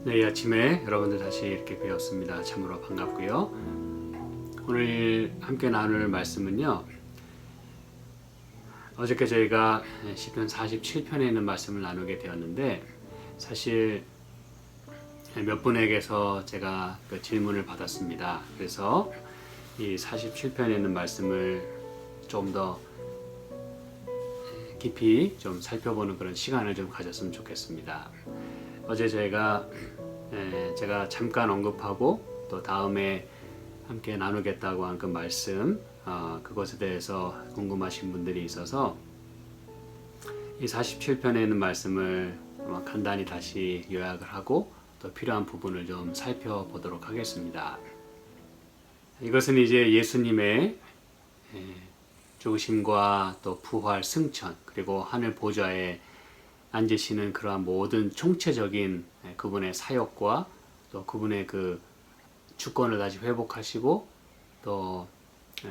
네, 이 아침에 여러분들 다시 이렇게 뵈었습니다. 참으로 반갑고요. 오늘 함께 나눌 말씀은요. 어저께 저희가 시편 47편에 있는 말씀을 나누게 되었는데 사실 몇 분에게서 제가 그 질문을 받았습니다. 그래서 이 47편에 있는 말씀을 좀 더 깊이 좀 살펴보는 그런 시간을 좀 가졌으면 좋겠습니다. 어제 제가 잠깐 언급하고 또 다음에 함께 나누겠다고 한 그 말씀 그것에 대해서 궁금하신 분들이 있어서 이 47편에 있는 말씀을 간단히 다시 요약을 하고 또 필요한 부분을 좀 살펴보도록 하겠습니다. 이것은 이제 예수님의 죽으심과 또 부활, 승천 그리고 하늘 보좌에 앉으시는 그러한 모든 총체적인 그분의 사역과 또 그분의 그 주권을 다시 회복하시고 또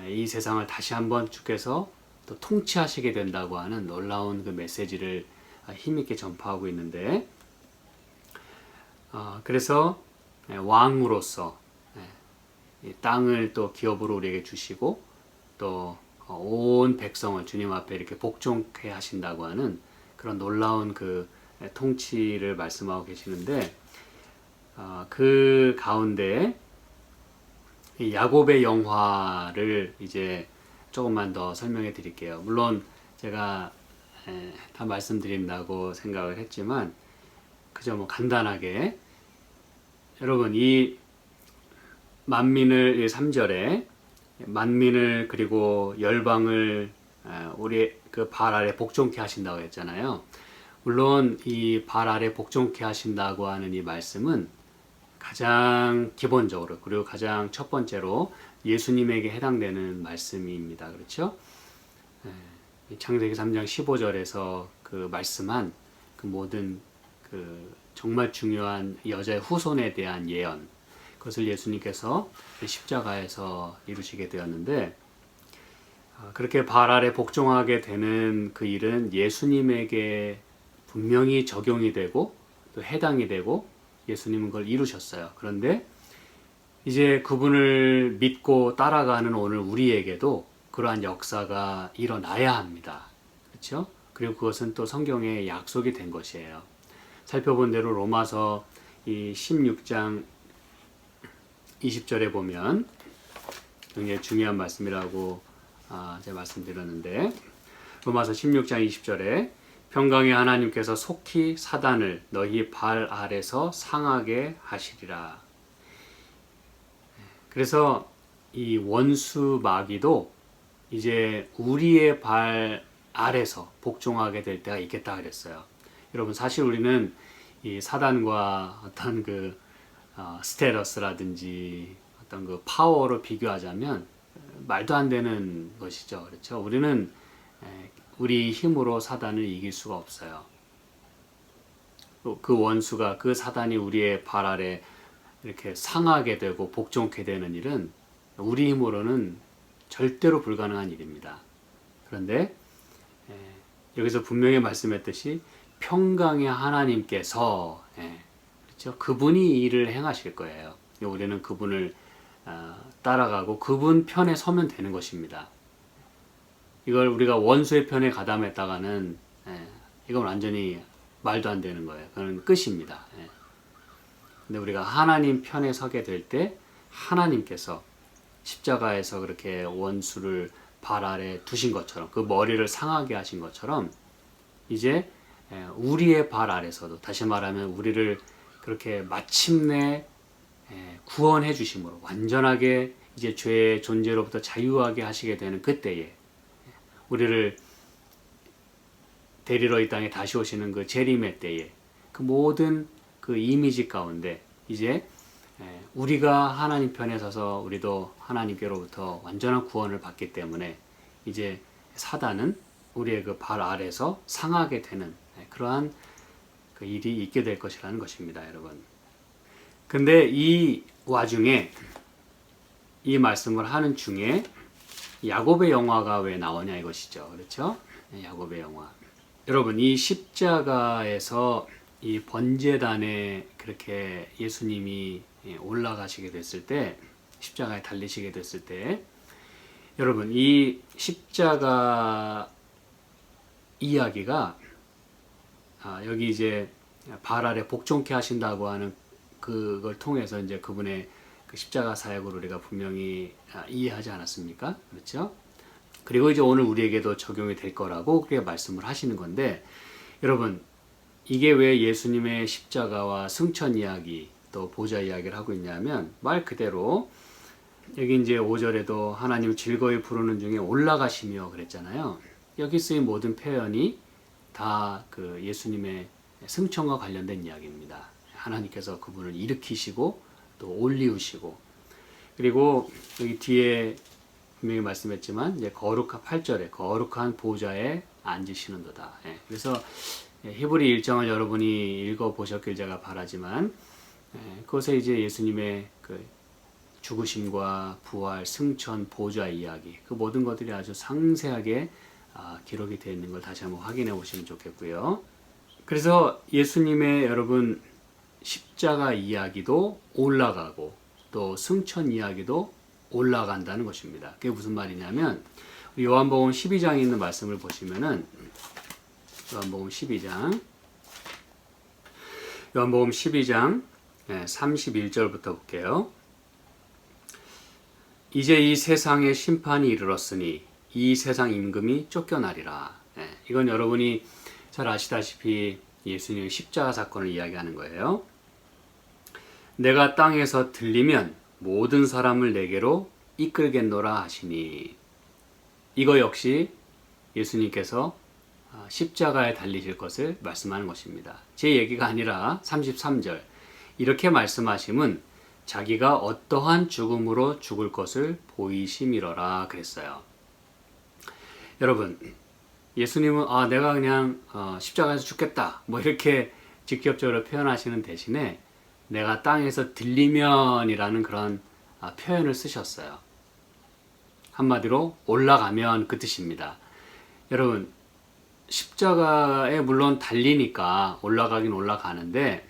이 세상을 다시 한번 주께서 또 통치하시게 된다고 하는 놀라운 그 메시지를 힘있게 전파하고 있는데 그래서 왕으로서 이 땅을 또 기업으로 우리에게 주시고 또 온 백성을 주님 앞에 이렇게 복종케 하신다고 하는 그런 놀라운 그 통치를 말씀하고 계시는데 그 가운데 이 야곱의 영화를 이제 조금만 더 설명해 드릴게요. 물론 제가 다 말씀드린다고 생각을 했지만 그저 뭐 간단하게 여러분 이 만민을 3절에 만민을 그리고 열방을 우리 그 발 아래 복종케 하신다고 했잖아요. 물론 이 발 아래 복종케 하신다고 하는 이 말씀은 가장 기본적으로 그리고 가장 첫 번째로 예수님에게 해당되는 말씀입니다. 그렇죠? 창세기 3장 15절에서 그 말씀한 그 모든 그 정말 중요한 여자의 후손에 대한 예언 그것을 예수님께서 십자가에서 이루시게 되었는데 그렇게 발 아래 복종하게 되는 그 일은 예수님에게 분명히 적용이 되고 또 해당이 되고 예수님은 그걸 이루셨어요. 그런데 이제 그분을 믿고 따라가는 오늘 우리에게도 그러한 역사가 일어나야 합니다. 그렇죠? 그리고 그것은 또 성경에 약속이 된 것이에요. 살펴본 대로 로마서 이 16장 20절에 보면 굉장히 중요한 말씀이라고 제가 말씀드렸는데 로마서 16장 20절에 평강의 하나님께서 속히 사단을 너희 발 아래서 상하게 하시리라. 그래서 이 원수 마귀도 이제 우리의 발 아래서 복종하게 될 때가 있겠다 그랬어요. 여러분 사실 우리는 이 사단과 어떤 그 스테러스라든지 어떤 그 파워로 비교하자면 말도 안 되는 것이죠. 그렇죠? 우리는 우리 힘으로 사단을 이길 수가 없어요. 그 원수가 그 사단이 우리의 발 아래 이렇게 상하게 되고 복종케 되는 일은 우리 힘으로는 절대로 불가능한 일입니다. 그런데 여기서 분명히 말씀했듯이 평강의 하나님께서 그렇죠? 그분이 이 일을 행하실 거예요. 우리는 그분을 따라가고 그분 편에 서면 되는 것입니다. 이걸 우리가 원수의 편에 가담했다가는 이건 완전히 말도 안 되는 거예요. 그건 끝입니다. 근데 우리가 하나님 편에 서게 될 때 하나님께서 십자가에서 그렇게 원수를 발 아래 두신 것처럼 그 머리를 상하게 하신 것처럼 이제 우리의 발 아래서도 다시 말하면 우리를 그렇게 마침내 구원해 주심으로 완전하게 이제 죄의 존재로부터 자유하게 하시게 되는 그때에 우리를 데리러 이 땅에 다시 오시는 그 재림의 때에 그 모든 그 이미지 가운데 이제 우리가 하나님 편에 서서 우리도 하나님께로부터 완전한 구원을 받기 때문에 이제 사단은 우리의 그 발 아래서 상하게 되는 그러한 그 일이 있게 될 것이라는 것입니다, 여러분. 근데 이 와중에 이 말씀을 하는 중에 야곱의 영화가 왜 나오냐 이것이죠. 그렇죠? 야곱의 영화. 여러분 이 십자가에서 이 번제단에 그렇게 예수님이 올라가시게 됐을 때, 십자가에 달리시게 됐을 때, 여러분 이 십자가 이야기가 여기 이제 발 아래 복종케 하신다고 하는 그걸 통해서 이제 그분의 그 십자가 사역을 우리가 분명히 이해하지 않았습니까? 그렇죠? 그리고 이제 오늘 우리에게도 적용이 될 거라고 그렇게 말씀을 하시는 건데, 여러분 이게 왜 예수님의 십자가와 승천 이야기 또 보좌 이야기를 하고 있냐면, 말 그대로 여기 이제 5절에도 하나님 즐거이 부르는 중에 올라가시며 그랬잖아요. 여기 쓰인 모든 표현이 다 그 예수님의 승천과 관련된 이야기입니다. 하나님께서 그분을 일으키시고 또 올리우시고, 그리고 여기 뒤에 분명히 말씀했지만 이제 거룩한 8절에 거룩한 보좌에 앉으시는도다. 그래서 히브리 일정을 여러분이 읽어 보셨길 제가 바라지만, 그것에 이제 예수님의 그 죽으심과 부활, 승천, 보좌 이야기, 그 모든 것들이 아주 상세하게 기록이 되어 있는 걸 다시 한번 확인해 보시면 좋겠고요. 그래서 예수님의 여러분 십자가 이야기도 올라가고 또 승천 이야기도 올라간다는 것입니다. 그게 무슨 말이냐면, 요한복음 12장에 있는 말씀을 보시면은, 요한복음 12장 31절부터 볼게요. 이제 이 세상의 심판이 이르렀으니 이 세상 임금이 쫓겨나리라. 이건 여러분이 잘 아시다시피 예수님의 십자가 사건을 이야기하는 거예요. 내가 땅에서 들리면 모든 사람을 내게로 이끌겠노라 하시니, 이거 역시 예수님께서 십자가에 달리실 것을 말씀하는 것입니다. 제 얘기가 아니라 33절 이렇게 말씀하심은 자기가 어떠한 죽음으로 죽을 것을 보이심이러라 그랬어요. 여러분 예수님은 내가 그냥 십자가에서 죽겠다 뭐 이렇게 직접적으로 표현하시는 대신에 내가 땅에서 들리면이라는 그런 표현을 쓰셨어요. 한마디로 올라가면 그 뜻입니다. 여러분 십자가에 물론 달리니까 올라가긴 올라가는데,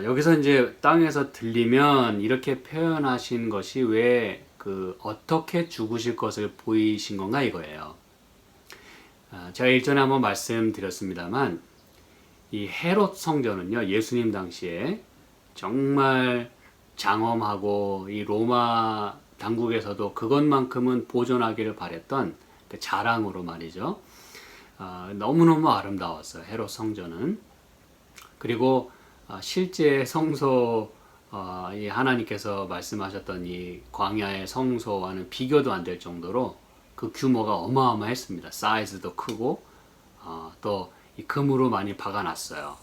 여기서 이제 땅에서 들리면 이렇게 표현하신 것이 왜 어떻게 죽으실 것을 보이신 건가 이거예요. 제가 일전에 한번 말씀드렸습니다만, 이 헤롯 성전은요, 예수님 당시에 정말 장엄하고 이 로마 당국에서도 그것만큼은 보존하기를 바랬던 그 자랑으로 말이죠. 너무너무 아름다웠어요, 헤롯 성전은. 그리고 실제 성소, 이 하나님께서 말씀하셨던 이 광야의 성소와는 비교도 안 될 정도로 그 규모가 어마어마했습니다. 사이즈도 크고 또 이 금으로 많이 박아놨어요.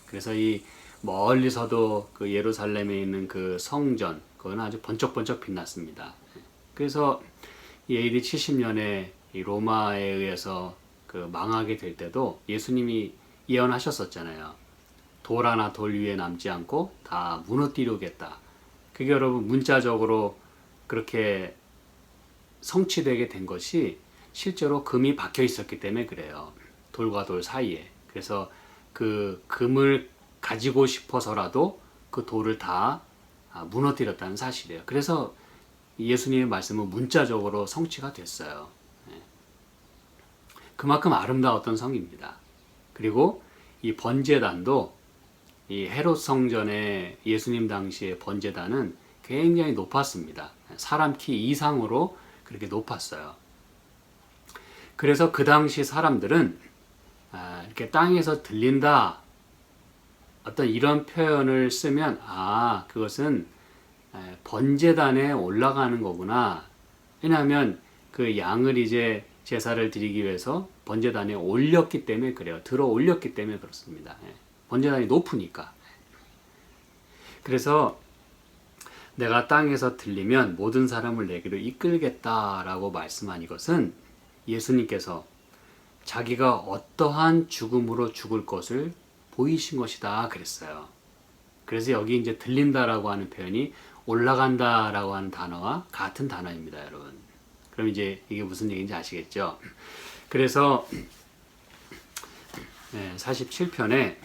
그래서 이 멀리서도 그 예루살렘에 있는 그 성전, 그건 아주 번쩍번쩍 빛났습니다. 그래서 이 AD 70년에 이 로마에 의해서 그 망하게 될 때도 예수님이 예언하셨었잖아요. 돌 하나 돌 위에 남지 않고 다 무너뜨리겠다. 그게 여러분 문자적으로 그렇게 성취되게 된 것이 실제로 금이 박혀 있었기 때문에 그래요. 돌과 돌 사이에. 그래서 그 금을 가지고 싶어서라도 그 돌을 다 무너뜨렸다는 사실이에요. 그래서 예수님의 말씀은 문자적으로 성취가 됐어요. 그만큼 아름다웠던 성입니다. 그리고 이 번제단도 이 헤롯 성전의 예수님 당시의 번제단은 굉장히 높았습니다. 사람 키 이상으로 그렇게 높았어요. 그래서 그 당시 사람들은 이렇게 땅에서 들린다 어떤 이런 표현을 쓰면 그것은 번제단에 올라가는 거구나. 왜냐하면 그 양을 이제 제사를 드리기 위해서 번제단에 올렸기 때문에 그래요. 들어 올렸기 때문에 그렇습니다. 번제단이 높으니까. 그래서 내가 땅에서 들리면 모든 사람을 내게로 이끌겠다라고 말씀한 이것은 예수님께서 자기가 어떠한 죽음으로 죽을 것을 보이신 것이다 그랬어요. 그래서 여기 이제 들린다라고 하는 표현이 올라간다라고 하는 단어와 같은 단어입니다, 여러분. 그럼 이제 이게 무슨 얘기인지 아시겠죠? 그래서 47편에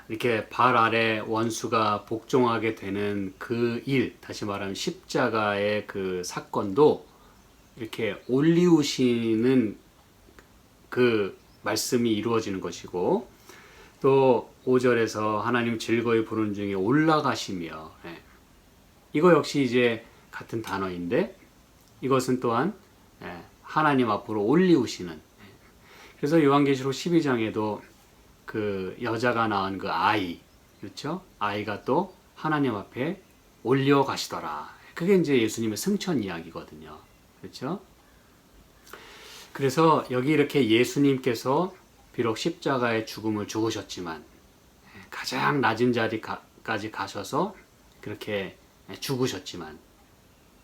이렇게 발 아래 원수가 복종하게 되는 그 일, 다시 말하면 십자가의 그 사건도 이렇게 올리우시는 그 말씀이 이루어지는 것이고, 또 5절에서 하나님 즐거이 부르는 중에 올라가시며, 이거 역시 이제 같은 단어인데 이것은 또한 하나님 앞으로 올리우시는. 그래서 요한계시록 12장에도 그 여자가 낳은 그 아이, 그렇죠? 아이가 또 하나님 앞에 올려 가시더라. 그게 이제 예수님의 승천 이야기거든요. 그렇죠? 그래서 여기 이렇게 예수님께서 비록 십자가의 죽음을 죽으셨지만 가장 낮은 자리까지 가셔서 그렇게 죽으셨지만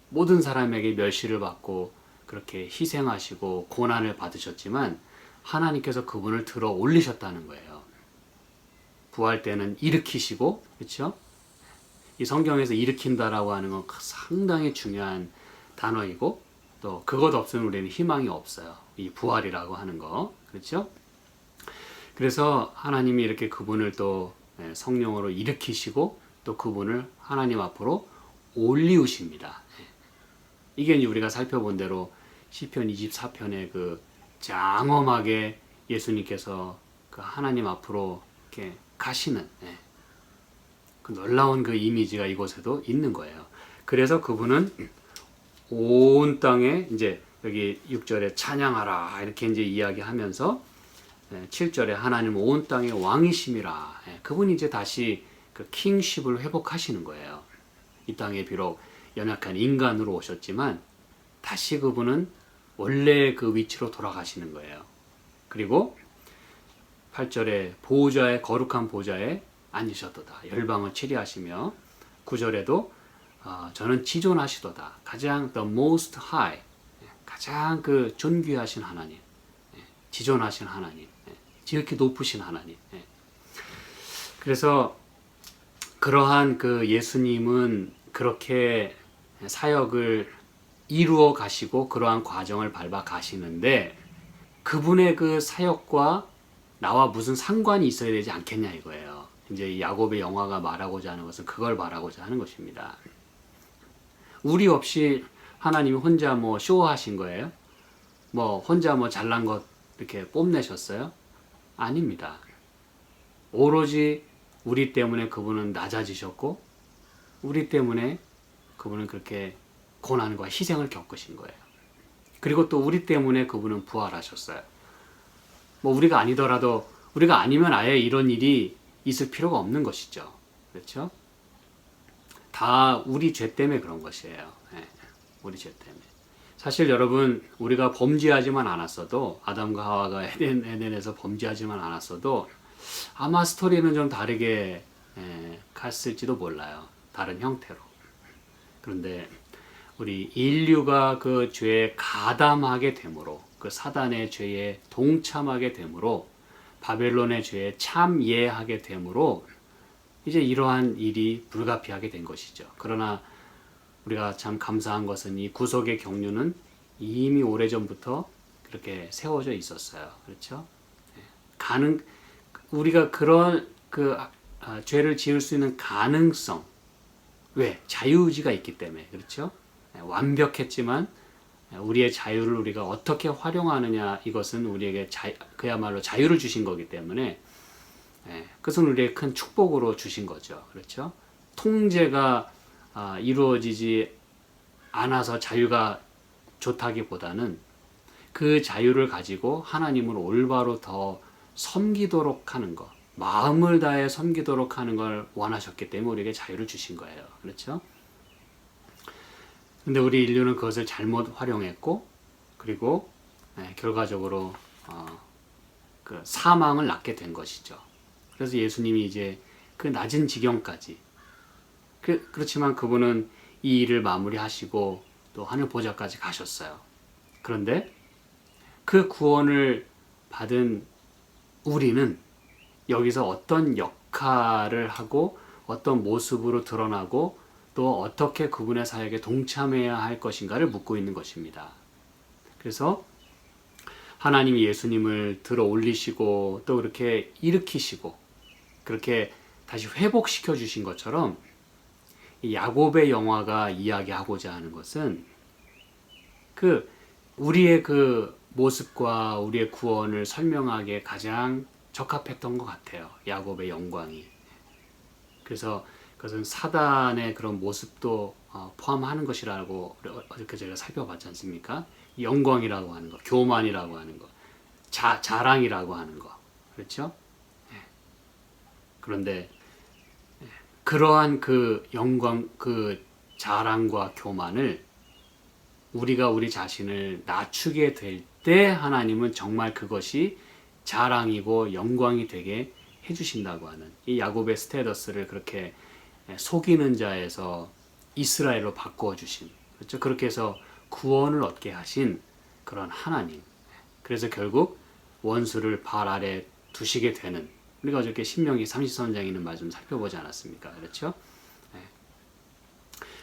모든 사람에게 멸시를 받고 그렇게 희생하시고 고난을 받으셨지만 하나님께서 그분을 들어 올리셨다는 거예요. 부활 때는 일으키시고, 그렇죠? 이 성경에서 일으킨다라고 하는 건 상당히 중요한 단어이고, 또 그것 없으면 우리는 희망이 없어요. 이 부활이라고 하는 거, 그렇죠? 그래서 하나님이 이렇게 그분을 또 성령으로 일으키시고 또 그분을 하나님 앞으로 올리우십니다. 이게 이제 우리가 살펴본 대로 시편 24편의 그 장엄하게 예수님께서 그 하나님 앞으로 이렇게 가시는 그 놀라운 그 이미지가 이곳에도 있는 거예요. 그래서 그분은 온 땅에 이제 여기 6절에 찬양하라 이렇게 이제 이야기하면서 7절에 하나님 온 땅의 왕이심이라, 그분이 이제 다시 그 킹십을 회복하시는 거예요. 이 땅에 비록 연약한 인간으로 오셨지만 다시 그분은 원래 그 위치로 돌아가시는 거예요. 그리고 8절에 보좌에 거룩한 보좌에 앉으셨도다. 열방을 치리하시며 9절에도 저는 지존하시도다. 가장 the most high, 가장 그 존귀하신 하나님, 지존하신 하나님, 지극히 높으신 하나님. 그래서 그러한 그 예수님은 그렇게 사역을 이루어 가시고 그러한 과정을 밟아 가시는데 그분의 그 사역과 나와 무슨 상관이 있어야 되지 않겠냐 이거예요. 이제 야곱의 영화가 말하고자 하는 것은 그걸 말하고자 하는 것입니다. 우리 없이 하나님이 혼자 뭐 쇼하신 거예요? 뭐 혼자 뭐 잘난 것 이렇게 뽐내셨어요? 아닙니다. 오로지 우리 때문에 그분은 낮아지셨고 우리 때문에 그분은 그렇게 고난과 희생을 겪으신 거예요. 그리고 또 우리 때문에 그분은 부활하셨어요. 뭐 우리가 아니더라도 우리가 아니면 아예 이런 일이 있을 필요가 없는 것이죠. 그렇죠? 다 우리 죄 때문에 그런 것이에요. 우리 죄 때문에. 사실 여러분 우리가 범죄하지만 않았어도 아담과 하와가 에덴에서 범죄하지만 않았어도 아마 스토리는 좀 다르게 갔을지도 몰라요. 다른 형태로. 그런데 우리 인류가 그 죄에 가담하게 되므로 그 사단의 죄에 동참하게 되므로 바벨론의 죄에 참여하게 되므로 이제 이러한 일이 불가피하게 된 것이죠. 그러나 우리가 참 감사한 것은 이 구속의 경륜은 이미 오래전부터 그렇게 세워져 있었어요. 그렇죠? 우리가 그런 죄를 지을 수 있는 가능성, 왜? 자유의지가 있기 때문에. 그렇죠? 완벽했지만 우리의 자유를 우리가 어떻게 활용하느냐, 이것은 우리에게 그야말로 자유를 주신 거기 때문에 그것은 우리의 큰 축복으로 주신 거죠. 그렇죠? 통제가 이루어지지 않아서 자유가 좋다기보다는 그 자유를 가지고 하나님을 올바로 더 섬기도록 하는 것, 마음을 다해 섬기도록 하는 걸 원하셨기 때문에 우리에게 자유를 주신 거예요. 그렇죠? 근데 우리 인류는 그것을 잘못 활용했고, 그리고 결과적으로 그 사망을 낳게 된 것이죠. 그래서 예수님이 이제 그 낮은 지경까지, 그렇지만 그분은 이 일을 마무리하시고 또 하늘 보좌까지 가셨어요. 그런데 그 구원을 받은 우리는 여기서 어떤 역할을 하고 어떤 모습으로 드러나고 또 어떻게 그분의 사역에 동참해야 할 것인가를 묻고 있는 것입니다. 그래서 하나님이 예수님을 들어 올리시고 또 그렇게 일으키시고 그렇게 다시 회복시켜 주신 것처럼 이 야곱의 영화가 이야기하고자 하는 것은 그 우리의 그 모습과 우리의 구원을 설명하기에 가장 적합했던 것 같아요. 야곱의 영광이. 그래서 그것은 사단의 그런 모습도 포함하는 것이라고 어저께 제가 살펴봤지 않습니까? 영광이라고 하는 거, 교만이라고 하는 거, 자랑이라고 하는 거, 그렇죠? 그런데 그러한 그 영광, 그 자랑과 교만을 우리가 우리 자신을 낮추게 될 때 하나님은 정말 그것이 자랑이고 영광이 되게 해주신다고 하는 이 야곱의 스테더스를 그렇게 속이는 자에서 이스라엘로 바꾸어 주신, 그렇죠? 그렇게 해서 구원을 얻게 하신 그런 하나님. 그래서 결국 원수를 발 아래 두시게 되는, 우리가 어저께 신명기 33장에 있는 말씀 살펴보지 않았습니까? 그렇죠?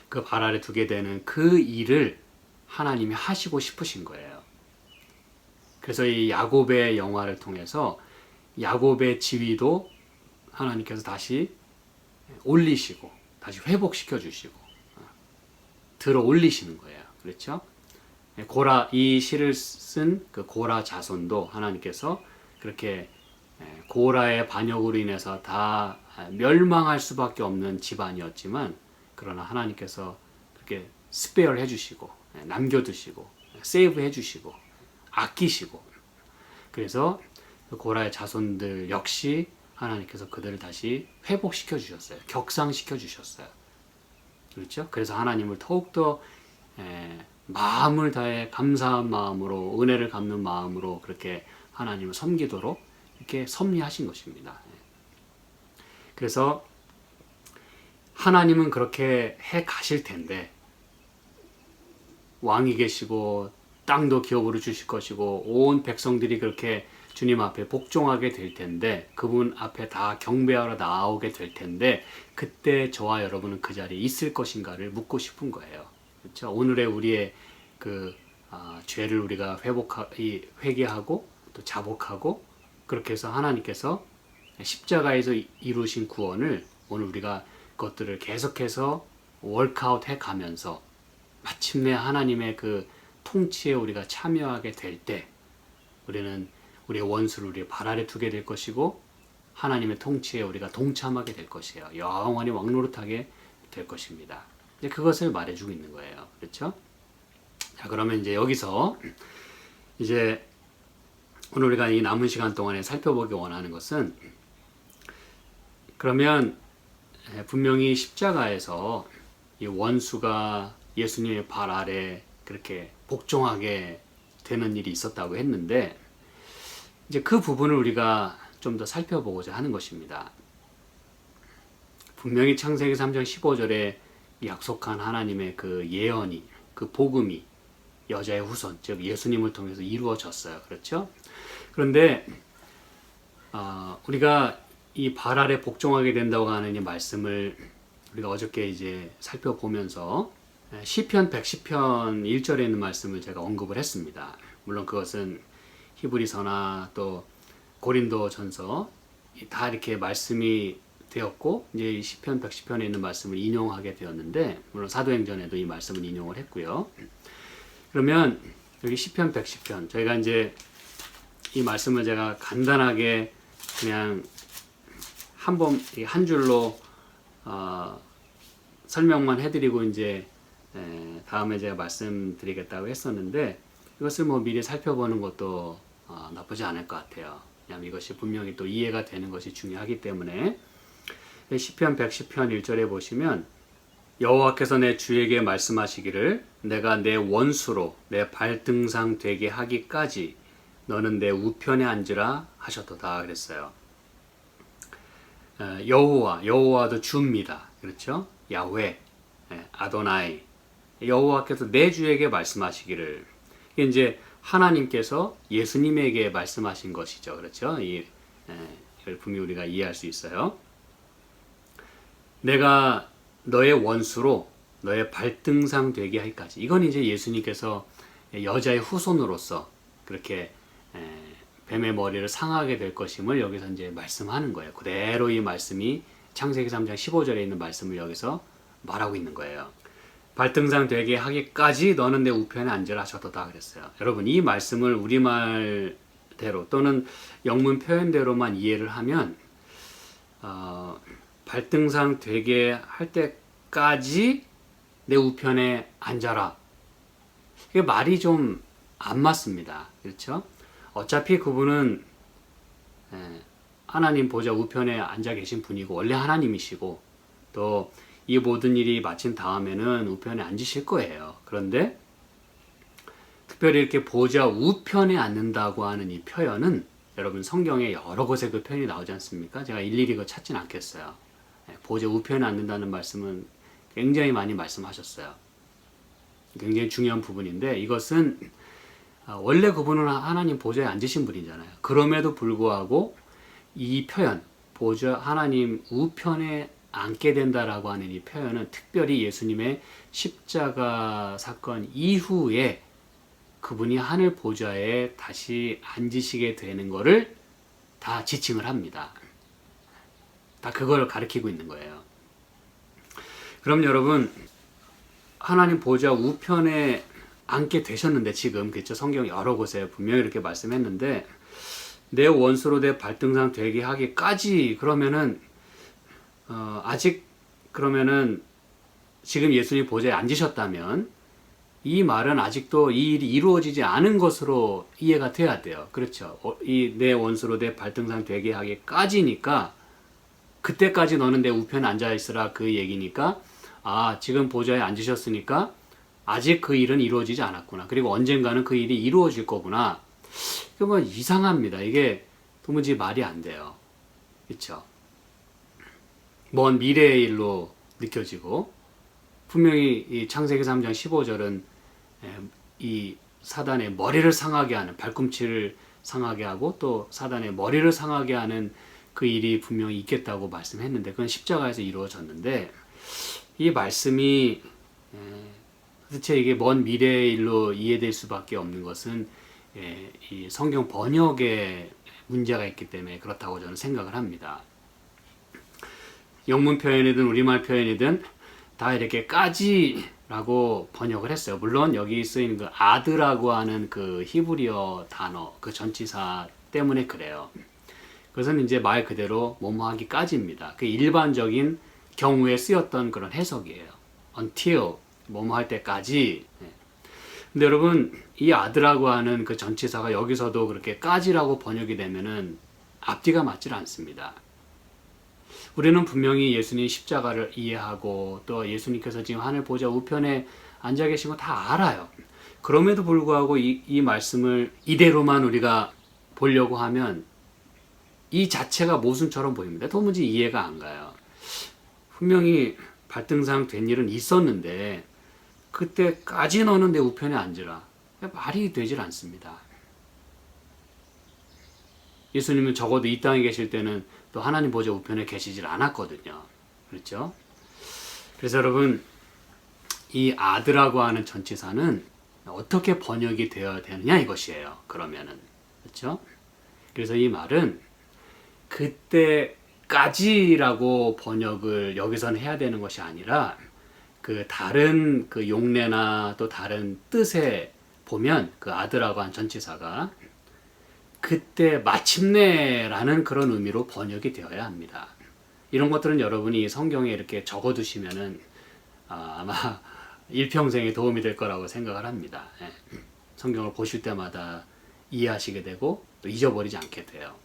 그 발 아래 두게 되는 그 일을 하나님이 하시고 싶으신 거예요. 그래서 이 야곱의 영화를 통해서 야곱의 지위도 하나님께서 다시 올리시고 다시 회복시켜 주시고 들어 올리시는 거예요. 그렇죠? 이 시를 쓴 그 고라 자손도 하나님께서 그렇게 고라의 반역으로 인해서 다 멸망할 수밖에 없는 집안이었지만, 그러나 하나님께서 그렇게 스페어를 해주시고 남겨두시고 세이브 해주시고 아끼시고, 그래서 고라의 자손들 역시 하나님께서 그들을 다시 회복시켜 주셨어요. 격상시켜 주셨어요. 그렇죠? 그래서 하나님을 더욱더 마음을 다해 감사한 마음으로, 은혜를 갚는 마음으로 그렇게 하나님을 섬기도록 이렇게 섭리하신 것입니다. 그래서 하나님은 그렇게 해 가실 텐데, 왕이 계시고 땅도 기업으로 주실 것이고 온 백성들이 그렇게 주님 앞에 복종하게 될 텐데, 그분 앞에 다 경배하러 나오게 될 텐데, 그때 저와 여러분은 그 자리에 있을 것인가를 묻고 싶은 거예요. 그렇죠? 오늘의 우리의 그 죄를 우리가 회개하고 또 자복하고, 그렇게 해서 하나님께서 십자가에서 이루신 구원을 오늘 우리가 그것들을 계속해서 월크아웃 해 가면서 마침내 하나님의 그 통치에 우리가 참여하게 될 때, 우리는 우리의 원수를 우리의 발 아래 두게 될 것이고 하나님의 통치에 우리가 동참하게 될 것이에요. 영원히 왕노릇하게 될 것입니다. 이제 그것을 말해주고 있는 거예요. 그렇죠? 자, 그러면 이제 여기서 이제 오늘 우리가 이 남은 시간 동안에 살펴보기 원하는 것은, 그러면 분명히 십자가에서 이 원수가 예수님의 발 아래 그렇게 복종하게 되는 일이 있었다고 했는데, 이제 그 부분을 우리가 좀 더 살펴보고자 하는 것입니다. 분명히 창세기 3장 15절에 약속한 하나님의 그 예언이, 그 복음이 여자의 후손, 즉 예수님을 통해서 이루어졌어요. 그렇죠? 그런데 우리가 이 발 아래 복종하게 된다고 하는 이 말씀을 우리가 어저께 이제 살펴보면서 시편 110편 1절에 있는 말씀을 제가 언급을 했습니다. 물론 그것은 히브리서나 또 고린도전서 다 이렇게 말씀이 되었고, 이제 시편 110편에 있는 말씀을 인용하게 되었는데, 물론 사도행전에도 이 말씀을 인용을 했고요. 그러면 여기 시편 110편, 저희가 이제 이 말씀을 제가 간단하게 그냥 한 줄로 설명만 해드리고 이제 다음에 제가 말씀드리겠다고 했었는데, 이것을 뭐 미리 살펴보는 것도 나쁘지 않을 것 같아요. 왜냐하면 이것이 분명히 또 이해가 되는 것이 중요하기 때문에. 시편 110편 1절에 보시면, 여호와께서 내 주에게 말씀하시기를 내가 내 원수로 내 발등상 되게 하기까지 너는 내 우편에 앉으라 하셨도다 그랬어요. 여호와도 주입니다. 그렇죠? 야훼, 아도나이. 여호와께서 내 주에게 말씀하시기를, 이게 이제 하나님께서 예수님에게 말씀하신 것이죠. 그렇죠? 이걸 분명히 우리가 이해할 수 있어요. 내가 너의 원수로 너의 발등상 되게 하기까지. 이건 이제 예수님께서 여자의 후손으로서 그렇게 뱀의 머리를 상하게 될 것임을 여기서 이제 말씀하는 거예요. 그대로 이 말씀이 창세기 3장 15절에 있는 말씀을 여기서 말하고 있는 거예요. 발등상 되게 하기까지 너는 내 우편에 앉으라 하셨다 그랬어요. 여러분 이 말씀을 우리말대로 또는 영문 표현대로만 이해를 하면 발등상 되게 할 때까지 내 우편에 앉아라. 이게 말이 좀 안 맞습니다. 그렇죠? 어차피 그분은 하나님 보좌 우편에 앉아 계신 분이고 원래 하나님이시고 또 이 모든 일이 마친 다음에는 우편에 앉으실 거예요. 그런데 특별히 이렇게 보좌 우편에 앉는다고 하는 이 표현은 여러분 성경에 여러 곳에 그 표현이 나오지 않습니까? 제가 일일이 그거 찾진 않겠어요. 보좌 우편에 앉는다는 말씀은 굉장히 많이 말씀하셨어요. 굉장히 중요한 부분인데 이것은 원래 그분은 하나님 보좌에 앉으신 분이잖아요. 그럼에도 불구하고 이 표현 보좌 하나님 우편에 앉게 된다라고 하는 이 표현은 특별히 예수님의 십자가 사건 이후에 그분이 하늘 보좌에 다시 앉으시게 되는 것을 다 지칭을 합니다. 다 그걸 가리키고 있는 거예요. 그럼 여러분 하나님 보좌 우편에 앉게 되셨는데 지금 그렇죠? 성경 여러 곳에 분명히 이렇게 말씀했는데 내 원수로 내 발등상 되게 하기까지 그러면은 아직 그러면은 지금 예수님 보좌에 앉으셨다면 이 말은 아직도 이 일이 이루어지지 않은 것으로 이해가 돼야 돼요. 그렇죠? 이 내 원수로 내 발등상 되게 하기까지니까 그때까지 너는 내 우편에 앉아 있으라 그 얘기니까 지금 보좌에 앉으셨으니까 아직 그 일은 이루어지지 않았구나. 그리고 언젠가는 그 일이 이루어질 거구나. 그러면 이상합니다. 이게 도무지 말이 안 돼요. 그렇죠? 먼 미래의 일로 느껴지고 분명히 이 창세기 3장 15절은 이 사단의 머리를 상하게 하는 발꿈치를 상하게 하고 또 사단의 머리를 상하게 하는 그 일이 분명히 있겠다고 말씀했는데 그건 십자가에서 이루어졌는데 이 말씀이 도대체 이게 먼 미래의 일로 이해될 수밖에 없는 것은 이 성경 번역에 문제가 있기 때문에 그렇다고 저는 생각을 합니다. 영문 표현이든 우리말 표현이든 다 이렇게 까지라고 번역을 했어요. 물론 여기 쓰인 그 아드라고 하는 그 히브리어 단어 그 전치사 때문에 그래요. 그것은 이제 말 그대로 뭐뭐하기까지입니다. 그 일반적인 경우에 쓰였던 그런 해석이에요. until 뭐뭐 할 때까지. 근데 여러분 이 아드라고 하는 그 전치사가 여기서도 그렇게 까지라고 번역이 되면은 앞뒤가 맞질 않습니다. 우리는 분명히 예수님 십자가를 이해하고 또 예수님께서 지금 하늘 보좌 우편에 앉아 계신 거 다 알아요. 그럼에도 불구하고 이 말씀을 이대로만 우리가 보려고 하면 이 자체가 모순처럼 보입니다. 도무지 이해가 안 가요. 분명히 발등상 된 일은 있었는데 그때까지 너는 내 우편에 앉으라. 말이 되질 않습니다. 예수님은 적어도 이 땅에 계실 때는 또 하나님 보좌 우편에 계시질 않았거든요. 그렇죠? 그래서 여러분 이 아드라고 하는 전치사는 어떻게 번역이 되어야 되느냐 이것이에요. 그러면은 그렇죠? 그래서 이 말은 그때까지라고 번역을 여기서는 해야 되는 것이 아니라 그 다른 그 용례나 또 다른 뜻에 보면 그 아드라고 한 전치사가 그때 마침내라는 그런 의미로 번역이 되어야 합니다. 이런 것들은 여러분이 성경에 이렇게 적어두시면은 아마 일평생에 도움이 될 거라고 생각을 합니다. 성경을 보실 때마다 이해하시게 되고 또 잊어버리지 않게 돼요.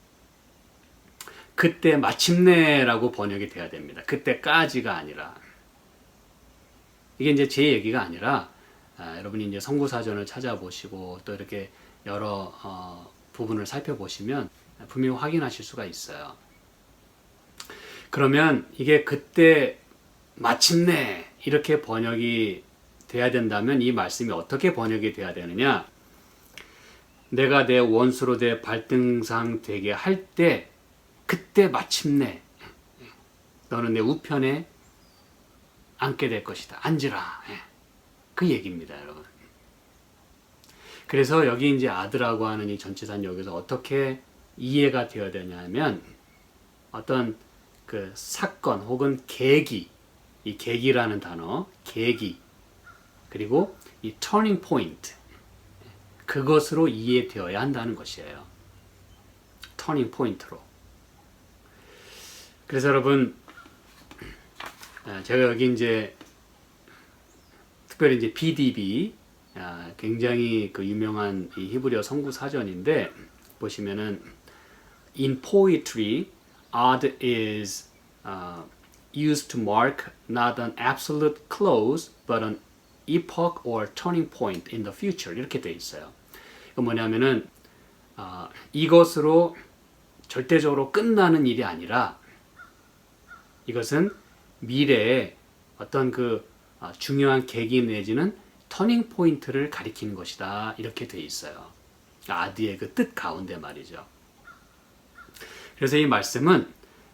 그때 마침내라고 번역이 돼야 됩니다. 그때까지가 아니라 이게 이제 제 얘기가 아니라 여러분이 이제 성구사전을 찾아보시고 또 이렇게 여러 부분을 살펴보시면 분명히 확인하실 수가 있어요. 그러면 이게 그때 마침내 이렇게 번역이 돼야 된다면 이 말씀이 어떻게 번역이 돼야 되느냐? 내가 내 원수로 내 발등상 되게 할 때 그때 마침내 너는 내 우편에 앉게 될 것이다. 앉으라. 그 얘기입니다, 여러분. 그래서 여기 이제 아드라고 하는 이 전치사는 여기서 어떻게 이해가 되어야 되냐면 어떤 그 사건 혹은 계기, 이 계기라는 단어, 계기, 그리고 이 turning point, 그것으로 이해되어야 한다는 것이에요. turning point로. 그래서 여러분, 제가 여기 이제 특별히 이제 BDB, 굉장히 그 유명한 이 히브리어 성구 사전인데 보시면은 in poetry, art is used to mark not an absolute close, but an epoch or turning point in the future. 이렇게 돼 있어요. 이건 뭐냐면은 이것으로 절대적으로 끝나는 일이 아니라 이것은 미래에 어떤 그 중요한 계기 내지는 터닝 포인트를 가리키는 것이다. 이렇게 돼 있어요. 아드의 그 뜻 가운데 말이죠. 그래서 이 말씀은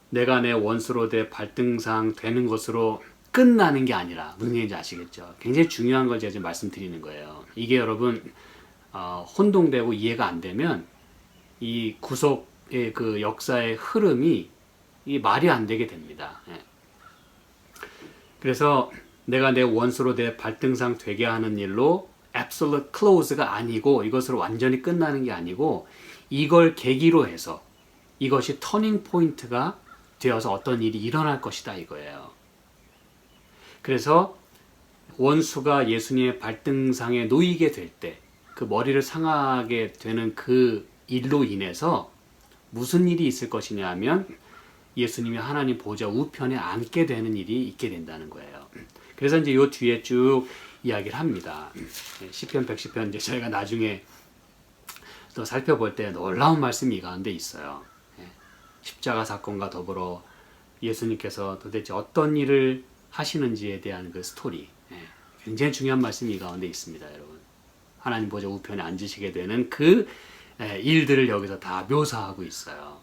내가 내 원수로 돼 발등상 되는 것으로 끝나는 게 아니라 무슨 얘기인지 아시겠죠? 굉장히 중요한 걸 제가 지금 말씀드리는 거예요. 이게 여러분 혼동되고 이해가 안 되면 이 구속의 그 역사의 흐름이 이 말이 안 되게 됩니다. 예. 그래서 내가 내 원수로 내 발등상 되게 하는 일로 absolute close가 아니고 이것으로 완전히 끝나는 게 아니고 이걸 계기로 해서 이것이 터닝 포인트가 되어서 어떤 일이 일어날 것이다 이거예요. 그래서 원수가 예수님의 발등상에 놓이게 될 때 그 머리를 상하게 되는 그 일로 인해서 무슨 일이 있을 것이냐 하면 예수님이 하나님 보좌 우편에 앉게 되는 일이 있게 된다는 거예요. 그래서 이제 요 뒤에 쭉 이야기를 합니다. 시편 110편 이제 저희가 나중에 또 살펴볼 때 놀라운 말씀이 이 가운데 있어요. 십자가 사건과 더불어 예수님께서 도대체 어떤 일을 하시는지에 대한 그 스토리, 굉장히 중요한 말씀이 이 가운데 있습니다, 여러분. 하나님 보좌 우편에 앉으시게 되는 그 일들을 여기서 다 묘사하고 있어요.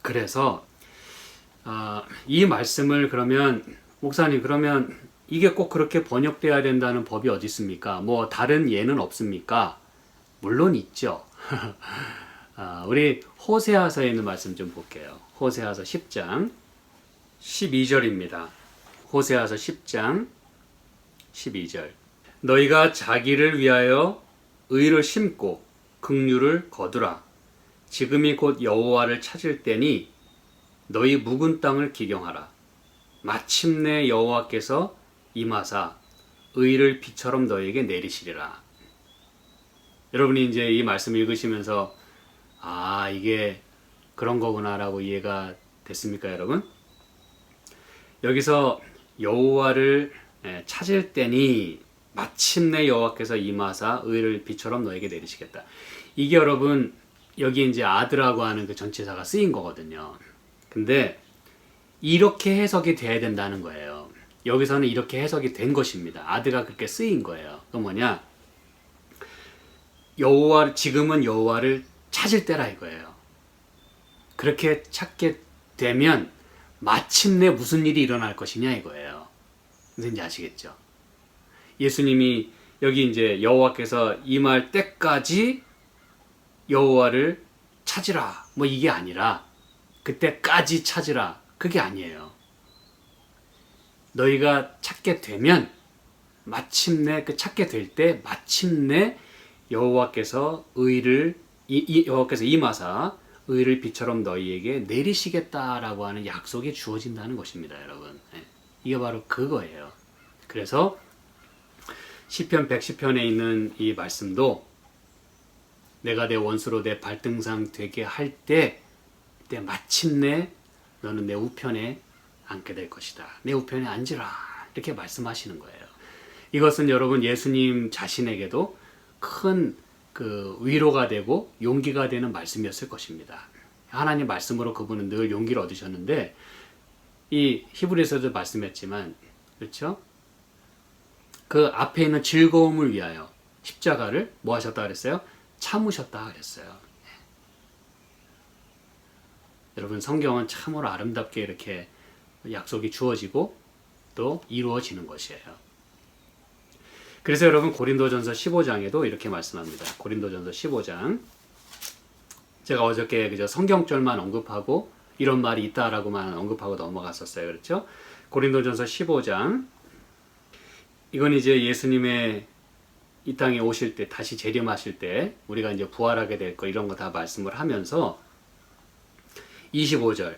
그래서 이 말씀을 그러면 목사님 그러면 이게 꼭 그렇게 번역돼야 된다는 법이 어디 있습니까? 뭐 다른 예는 없습니까? 물론 있죠. 우리 호세아서에 있는 말씀 좀 볼게요. 호세아서 10장 12절입니다. 호세아서 10장 12절. 너희가 자기를 위하여 의를 심고 긍휼을 거두라. 지금이 곧 여호와를 찾을 때니 너희 묵은 땅을 기경하라. 마침내 여호와께서 임하사 의를 비처럼 너희에게 내리시리라. 여러분이 이제 이 말씀 읽으시면서 이게 그런 거구나라고 이해가 됐습니까, 여러분? 여기서 여호와를 찾을 때니 마침내 여호와께서 임하사 의를 비처럼 너에게 내리시겠다. 이게 여러분 여기 이제 아드라고 하는 그 전치사가 쓰인 거거든요. 근데 이렇게 해석이 돼야 된다는 거예요. 여기서는 이렇게 해석이 된 것입니다. 아드가 그렇게 쓰인 거예요. 그 뭐냐? 지금은 여호와를 찾을 때라 이거예요. 그렇게 찾게 되면 마침내 무슨 일이 일어날 것이냐 이거예요. 무슨지 아시겠죠? 예수님이 여기 이제 여호와께서 임할 때까지 여호와를 찾으라 뭐 이게 아니라 그때까지 찾으라 그게 아니에요. 너희가 찾게 되면 마침내 그 찾게 될 때 마침내 여호와께서 여호와께서 임하사 의를 비처럼 너희에게 내리시겠다라고 하는 약속이 주어진다는 것입니다, 여러분. 이게 바로 그거예요. 그래서 시편 110편에 있는 이 말씀도 내가 내 원수로 내 발등상 되게 할 때 그때 마침내 너는 내 우편에 앉게 될 것이다. 내 우편에 앉으라. 이렇게 말씀하시는 거예요. 이것은 여러분 예수님 자신에게도 큰 그 위로가 되고 용기가 되는 말씀이었을 것입니다. 하나님 말씀으로 그분은 늘 용기를 얻으셨는데 이 히브리서도 말씀했지만 그렇죠? 그 앞에 있는 즐거움을 위하여 십자가를 뭐 하셨다 그랬어요? 참으셨다 그랬어요. 여러분 성경은 참으로 아름답게 이렇게 약속이 주어지고 또 이루어지는 것이에요. 그래서 여러분 고린도전서 15장에도 이렇게 말씀합니다. 고린도전서 15장. 제가 어저께 그저 성경절만 언급하고 이런 말이 있다라고만 언급하고 넘어갔었어요. 그렇죠? 고린도전서 15장. 이건 이제 예수님의 이 땅에 오실 때, 다시 재림하실 때 우리가 이제 부활하게 될 거 이런 거 다 말씀을 하면서 25절.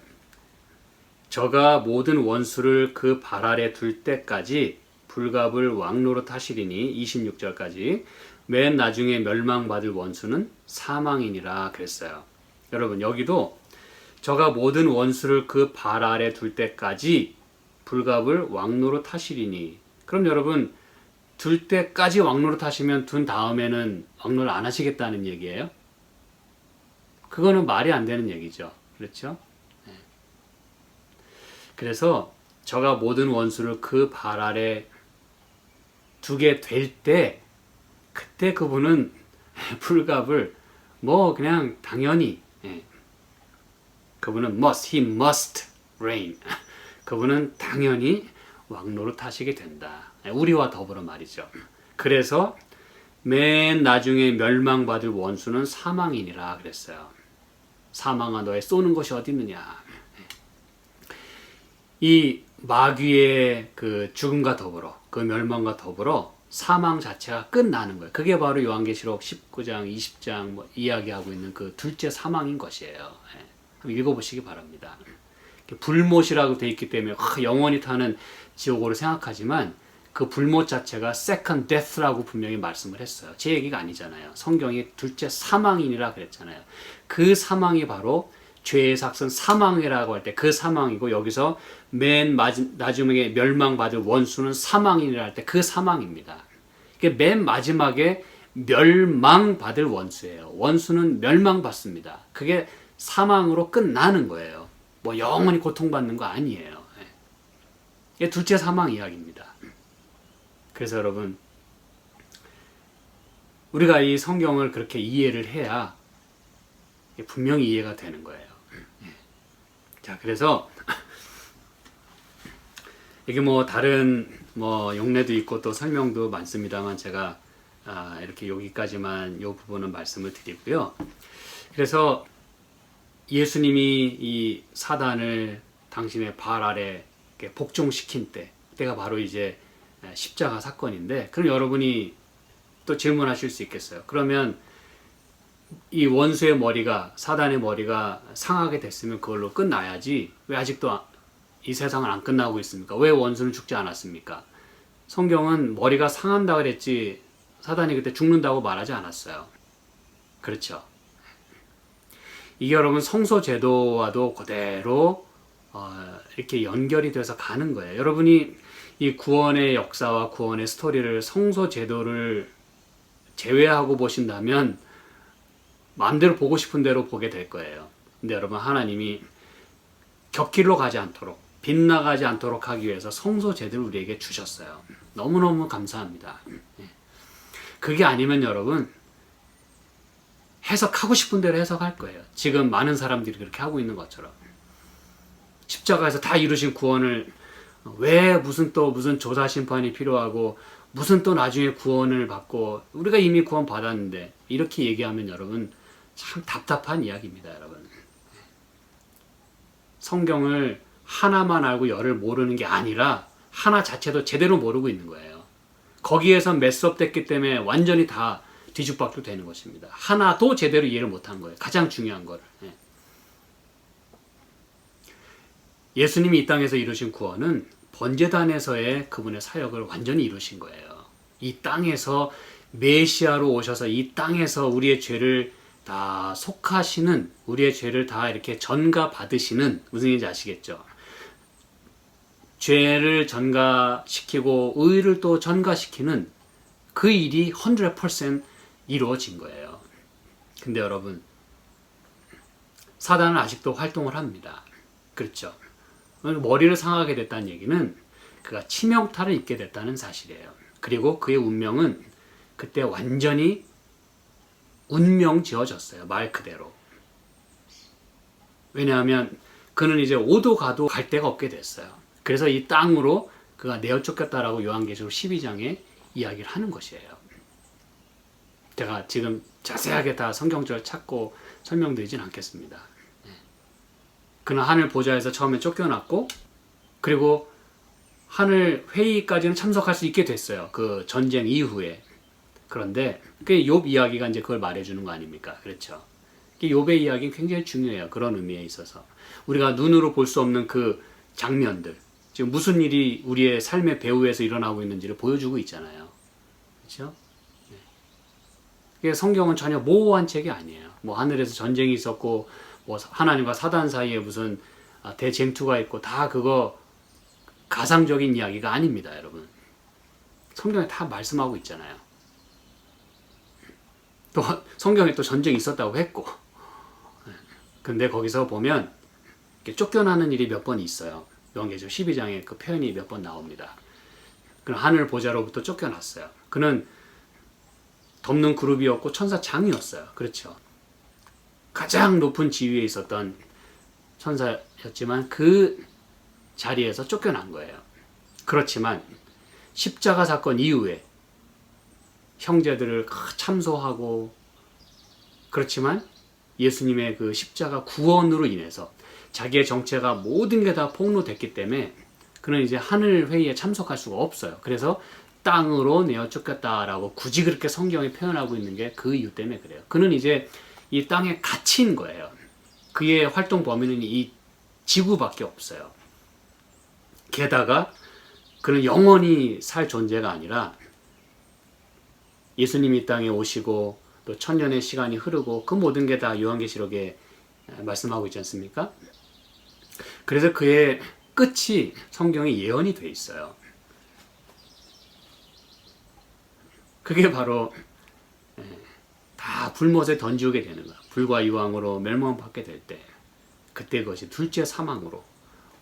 저가 모든 원수를 그 발 아래 둘 때까지 불갑을 왕노릇 하시리니 26절까지 맨 나중에 멸망받을 원수는 사망이니라 그랬어요. 여러분 여기도 저가 모든 원수를 그 발 아래 둘 때까지 불갑을 왕노릇 하시리니, 그럼 여러분 둘 때까지 왕노릇 하시면 둔 다음에는 왕노릇 안 하시겠다는 얘기예요? 그거는 말이 안 되는 얘기죠. 그렇죠? 네. 그래서 저가 모든 원수를 그 발 아래 두게 될 때, 그때 그분은 불갑을 뭐 그냥 당연히, 그분은 he must reign. 그분은 당연히 왕노릇 하시게 된다. 우리와 더불어 말이죠. 그래서 맨 나중에 멸망받을 원수는 사망이니라 그랬어요. 사망아 너의 쏘는 것이 어디 있느냐. 이 마귀의 그 죽음과 더불어, 그 멸망과 더불어 사망 자체가 끝나는 거예요. 그게 바로 요한계시록 19장, 20장 뭐 이야기하고 있는 그 둘째 사망인 것이에요. 한번 읽어보시기 바랍니다. 불못이라고 돼 있기 때문에 영원히 타는 지옥으로 생각하지만 그 불못 자체가 second death라고 분명히 말씀을 했어요. 제 얘기가 아니잖아요. 성경이 둘째 사망이니라 그랬잖아요. 그 사망이 바로 죄의 삭선 사망이라고 할 때 그 사망이고, 여기서 맨 나중에 멸망받을 원수는 사망이라 할 때 그 사망입니다. 이게 맨 마지막에 멸망받을 원수예요. 원수는 멸망받습니다. 그게 사망으로 끝나는 거예요. 뭐 영원히 고통받는 거 아니에요. 이게 둘째 사망 이야기입니다. 그래서 여러분 우리가 이 성경을 그렇게 이해를 해야 분명히 이해가 되는 거예요. 자, 그래서 이게 뭐 다른 뭐 용례도 있고 또 설명도 많습니다만 제가 이렇게 여기까지만 이 부분은 말씀을 드리고요. 그래서 예수님이 이 사단을 당신의 발 아래 복종시킨 때가 바로 이제 십자가 사건인데, 그럼 여러분이 또 질문하실 수 있겠어요. 그러면 이 원수의 머리가, 사단의 머리가 상하게 됐으면 그걸로 끝나야지 왜 아직도 이 세상은 안 끝나고 있습니까? 왜 원수는 죽지 않았습니까? 성경은 머리가 상한다 그랬지 사단이 그때 죽는다고 말하지 않았어요. 그렇죠? 이게 여러분 성소 제도와도 그대로 이렇게 연결이 돼서 가는 거예요. 여러분이 이 구원의 역사와 구원의 스토리를 성소 제도를 제외하고 보신다면 마음대로 보고 싶은 대로 보게 될 거예요. 근데 여러분 하나님이 곁길로 가지 않도록, 빗나가지 않도록 하기 위해서 성소 제도를 우리에게 주셨어요. 너무너무 감사합니다. 그게 아니면 여러분 해석하고 싶은 대로 해석할 거예요. 지금 많은 사람들이 그렇게 하고 있는 것처럼. 십자가에서 다 이루신 구원을 왜 무슨 조사 심판이 필요하고 무슨 또 나중에 구원을 받고, 우리가 이미 구원 받았는데 이렇게 얘기하면 여러분 참 답답한 이야기입니다. 여러분 성경을 하나만 알고 열을 모르는 게 아니라 하나 자체도 제대로 모르고 있는 거예요. 거기에서 메스업됐기 때문에 완전히 다 뒤죽박죽 되는 것입니다. 하나도 제대로 이해를 못한 거예요. 가장 중요한 거를. 예수님이 이 땅에서 이루신 구원은 번제단에서의 그분의 사역을 완전히 이루신 거예요. 이 땅에서 메시아로 오셔서 이 땅에서 우리의 죄를 다 속하시는, 우리의 죄를 다 이렇게 전가받으시는, 무슨 얘기인지 아시겠죠? 죄를 전가시키고 의를 또 전가시키는 그 일이 100% 이루어진 거예요. 근데 여러분 사단은 아직도 활동을 합니다. 그렇죠? 머리를 상하게 됐다는 얘기는 그가 치명타를 입게 됐다는 사실이에요. 그리고 그의 운명은 그때 완전히 운명 지어졌어요. 말 그대로. 왜냐하면 그는 이제 오도 가도 갈 데가 없게 됐어요. 그래서 이 땅으로 그가 내어 쫓겼다라고 요한계시록 12장에 이야기를 하는 것이에요. 제가 지금 자세하게 다 성경절 찾고 설명드리진 않겠습니다. 그는 하늘 보좌에서 처음에 쫓겨났고, 그리고 하늘 회의까지는 참석할 수 있게 됐어요. 그 전쟁 이후에. 그런데 그 욥 이야기가 이제 그걸 말해주는 거 아닙니까? 그렇죠. 욥의 이야기는 굉장히 중요해요. 그런 의미에 있어서 우리가 눈으로 볼 수 없는 그 장면들, 지금 무슨 일이 우리의 삶의 배후에서 일어나고 있는지를 보여주고 있잖아요. 그렇죠? 성경은 전혀 모호한 책이 아니에요. 뭐 하늘에서 전쟁이 있었고, 뭐 하나님과 사단 사이에 무슨 대쟁투가 있고, 다 그거 가상적인 이야기가 아닙니다, 여러분. 성경에 다 말씀하고 있잖아요. 또 성경에 또 전쟁이 있었다고 했고, 근데 거기서 보면 쫓겨나는 일이 몇 번 있어요. 요한계시록 12장에 그 표현이 몇 번 나옵니다. 그는 하늘 보좌로부터 쫓겨났어요. 그는 덮는 그룹이었고 천사장이었어요. 그렇죠. 가장 높은 지위에 있었던 천사였지만 그 자리에서 쫓겨난 거예요. 그렇지만 십자가 사건 이후에 형제들을 참소하고, 그렇지만 예수님의 그 십자가 구원으로 인해서 자기의 정체가 모든 게 다 폭로됐기 때문에 그는 이제 하늘 회의에 참석할 수가 없어요. 그래서 땅으로 내어 쫓겼다라고 굳이 그렇게 성경에 표현하고 있는 게 그 이유 때문에 그래요. 그는 이제 이 땅에 갇힌 거예요. 그의 활동 범위는 이 지구밖에 없어요. 게다가 그는 영원히 살 존재가 아니라 예수님이 이 땅에 오시고 또 천년의 시간이 흐르고 그 모든 게 다 요한계시록에 말씀하고 있지 않습니까? 그래서 그의 끝이 성경에 예언이 돼 있어요. 그게 바로 다 불못에 던지게 되는 거야. 불과 유황으로 멸망받게 될 때, 그때 그것이 둘째 사망으로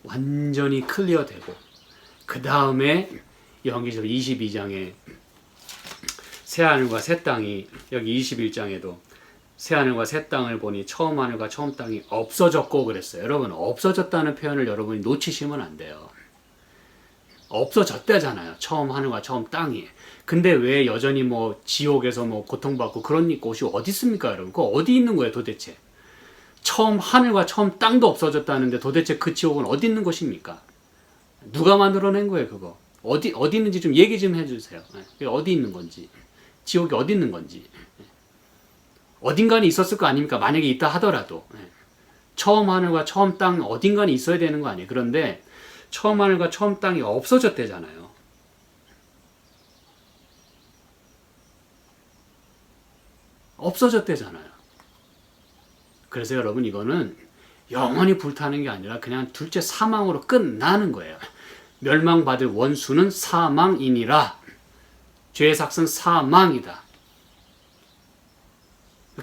완전히 클리어되고, 그 다음에 요한계시록 22장에 새하늘과 새 땅이, 여기 21장에도 새하늘과 새 땅을 보니 처음 하늘과 처음 땅이 없어졌고 그랬어요. 여러분, 없어졌다는 표현을 여러분이 놓치시면 안 돼요. 없어졌다잖아요. 처음 하늘과 처음 땅이. 근데 왜 여전히 뭐 지옥에서 뭐 고통받고 그런 곳이 어디 있습니까, 여러분? 그거 어디 있는 거예요, 도대체? 처음 하늘과 처음 땅도 없어졌다는데 도대체 그 지옥은 어디 있는 것입니까? 누가 만들어낸 거예요, 그거? 어디 있는지 좀 얘기 좀 해주세요. 어디 있는 건지, 지옥이 어디 있는 건지. 어딘가는 있었을 거 아닙니까? 만약에 있다 하더라도. 처음 하늘과 처음 땅 어딘가는 있어야 되는 거 아니에요? 그런데 처음 하늘과 처음 땅이 없어졌대잖아요. 없어졌대잖아요. 그래서 여러분, 이거는 영원히 불타는 게 아니라 그냥 둘째 사망으로 끝나는 거예요. 멸망받을 원수는 사망이니라. 죄의 삭은 사망이다.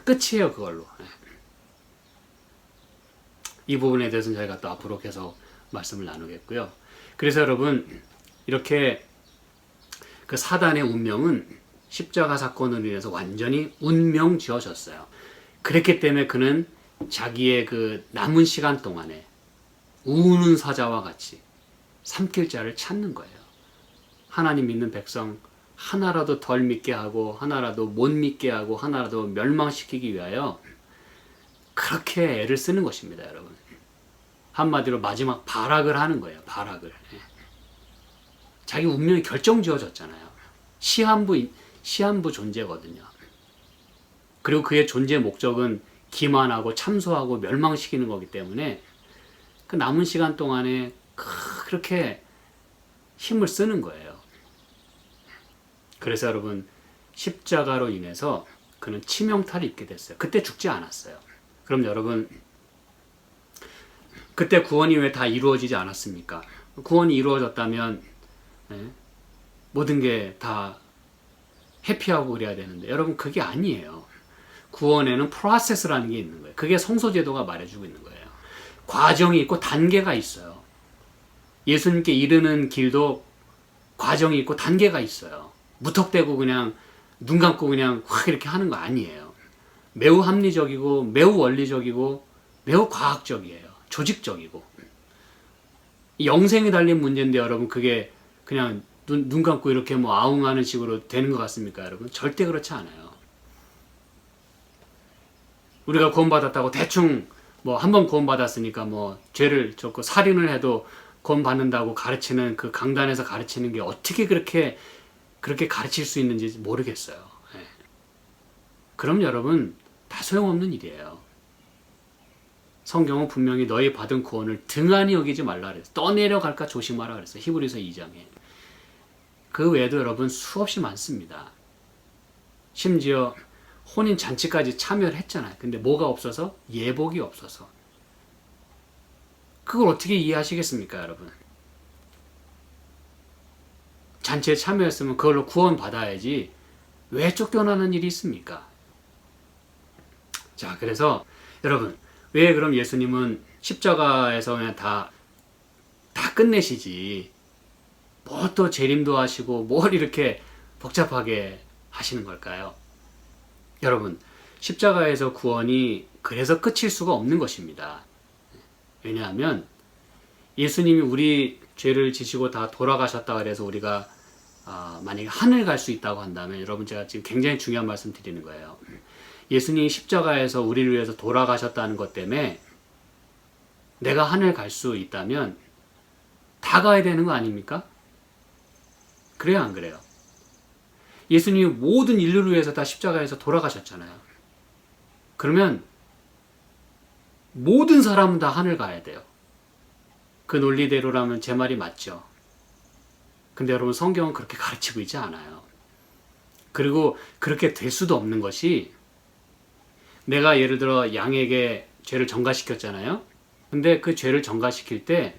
끝이에요, 그걸로. 이 부분에 대해서는 저희가 또 앞으로 계속 말씀을 나누겠고요. 그래서 여러분, 이렇게 그 사단의 운명은 십자가 사건으로 인해서 완전히 운명 지어졌어요. 그랬기 때문에 그는 자기의 그 남은 시간 동안에 우는 사자와 같이 삼킬 자를 찾는 거예요. 하나님 믿는 백성 하나라도 덜 믿게 하고, 하나라도 못 믿게 하고, 하나라도 멸망시키기 위하여 그렇게 애를 쓰는 것입니다, 여러분. 한마디로 마지막 발악을 하는 거예요, 발악을. 자기 운명이 결정지어졌잖아요. 시한부 존재거든요. 그리고 그의 존재 목적은 기만하고 참소하고 멸망시키는 거기 때문에 그 남은 시간 동안에 그렇게 힘을 쓰는 거예요. 그래서 여러분, 십자가로 인해서 그는 치명타를 입게 됐어요. 그때 죽지 않았어요. 그럼 여러분, 그때 구원이 왜 다 이루어지지 않았습니까? 구원이 이루어졌다면 모든 게 다 해피하고 그래야 되는데, 여러분, 그게 아니에요. 구원에는 프로세스라는 게 있는 거예요. 그게 성소제도가 말해주고 있는 거예요. 과정이 있고 단계가 있어요. 예수님께 이르는 길도 과정이 있고 단계가 있어요. 무턱대고 그냥 눈 감고 그냥 확 이렇게 하는 거 아니에요. 매우 합리적이고 매우 원리적이고 매우 과학적이에요. 조직적이고. 영생이 달린 문제인데 여러분, 그게 그냥 눈 감고 이렇게 뭐 아웅하는 식으로 되는 것 같습니까, 여러분? 절대 그렇지 않아요. 우리가 구원받았다고 대충 뭐 한 번 구원받았으니까 뭐 죄를 졌고 살인을 해도 구원받는다고 가르치는 그 강단에서 가르치는 게 어떻게 그렇게 가르칠 수 있는지 모르겠어요. 예. 그럼 여러분 다 소용없는 일이에요. 성경은 분명히 너희 받은 구원을 등한히 여기지 말라 그랬어요. 떠내려갈까 조심하라 그랬어요. 히브리서 2장에. 그 외에도 여러분 수없이 많습니다. 심지어 혼인 잔치까지 참여를 했잖아요. 근데 뭐가 없어서? 예복이 없어서. 그걸 어떻게 이해하시겠습니까, 여러분? 잔치에 참여했으면 그걸로 구원 받아야지 왜 쫓겨나는 일이 있습니까? 자, 그래서 여러분, 왜 그럼 예수님은 십자가에서 그냥 다 끝내시지? 뭐 또 재림도 하시고 뭘 이렇게 복잡하게 하시는 걸까요? 여러분, 십자가에서 구원이 그래서 끝일 수가 없는 것입니다. 왜냐하면 예수님이 우리 죄를 지시고 다 돌아가셨다 그래서 우리가 만약에 하늘 갈 수 있다고 한다면, 여러분 제가 지금 굉장히 중요한 말씀 드리는 거예요. 예수님이 십자가에서 우리를 위해서 돌아가셨다는 것 때문에 내가 하늘 갈 수 있다면 다 가야 되는 거 아닙니까? 그래요, 안 그래요? 예수님이 모든 인류를 위해서 다 십자가에서 돌아가셨잖아요. 그러면 모든 사람은 다 하늘 가야 돼요. 그 논리대로라면 제 말이 맞죠. 근데 여러분, 성경은 그렇게 가르치고 있지 않아요. 그리고 그렇게 될 수도 없는 것이, 내가 예를 들어 양에게 죄를 전가시켰잖아요. 근데 그 죄를 전가시킬 때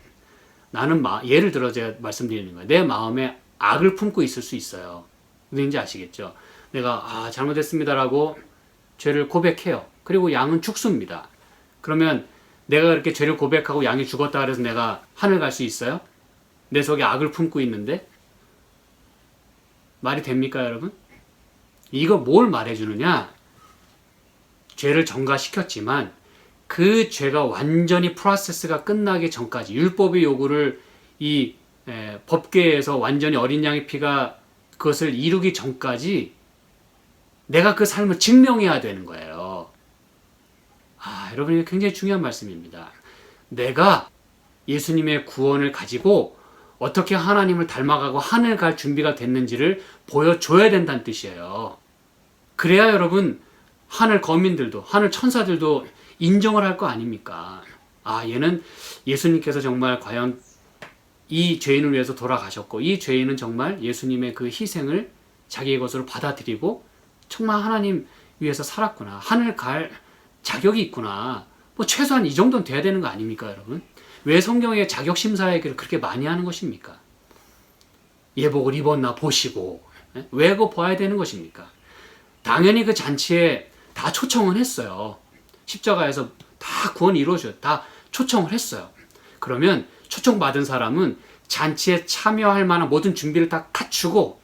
나는 예를 들어 제가 말씀드리는 거예요. 내 마음에 악을 품고 있을 수 있어요. 무슨지 아시겠죠? 내가 잘못했습니다라고 죄를 고백해요. 그리고 양은 죽습니다. 그러면 내가 그렇게 죄를 고백하고 양이 죽었다 그래서 내가 하늘 갈 수 있어요? 내 속에 악을 품고 있는데? 말이 됩니까, 여러분? 이거 뭘 말해주느냐? 죄를 전가시켰지만 그 죄가 완전히 프로세스가 끝나기 전까지, 율법의 요구를 이 법궤에서 완전히 어린 양의 피가 그것을 이루기 전까지 내가 그 삶을 증명해야 되는 거예요. 여러분, 이게 굉장히 중요한 말씀입니다. 내가 예수님의 구원을 가지고 어떻게 하나님을 닮아가고 하늘 갈 준비가 됐는지를 보여줘야 된다는 뜻이에요. 그래야 여러분, 하늘 거민들도, 하늘 천사들도 인정을 할 거 아닙니까? 얘는 예수님께서 정말 과연 이 죄인을 위해서 돌아가셨고, 이 죄인은 정말 예수님의 그 희생을 자기의 것으로 받아들이고 정말 하나님 위해서 살았구나, 하늘 갈 자격이 있구나, 뭐 최소한 이 정도는 돼야 되는 거 아닙니까, 여러분? 왜 성경에 자격심사 얘기를 그렇게 많이 하는 것입니까? 예복을 입었나 보시고, 왜 그거 봐야 되는 것입니까? 당연히 그 잔치에 다 초청은 했어요. 십자가에서 다 구원이 이루어져요. 다 초청을 했어요. 그러면 초청받은 사람은 잔치에 참여할 만한 모든 준비를 다 갖추고,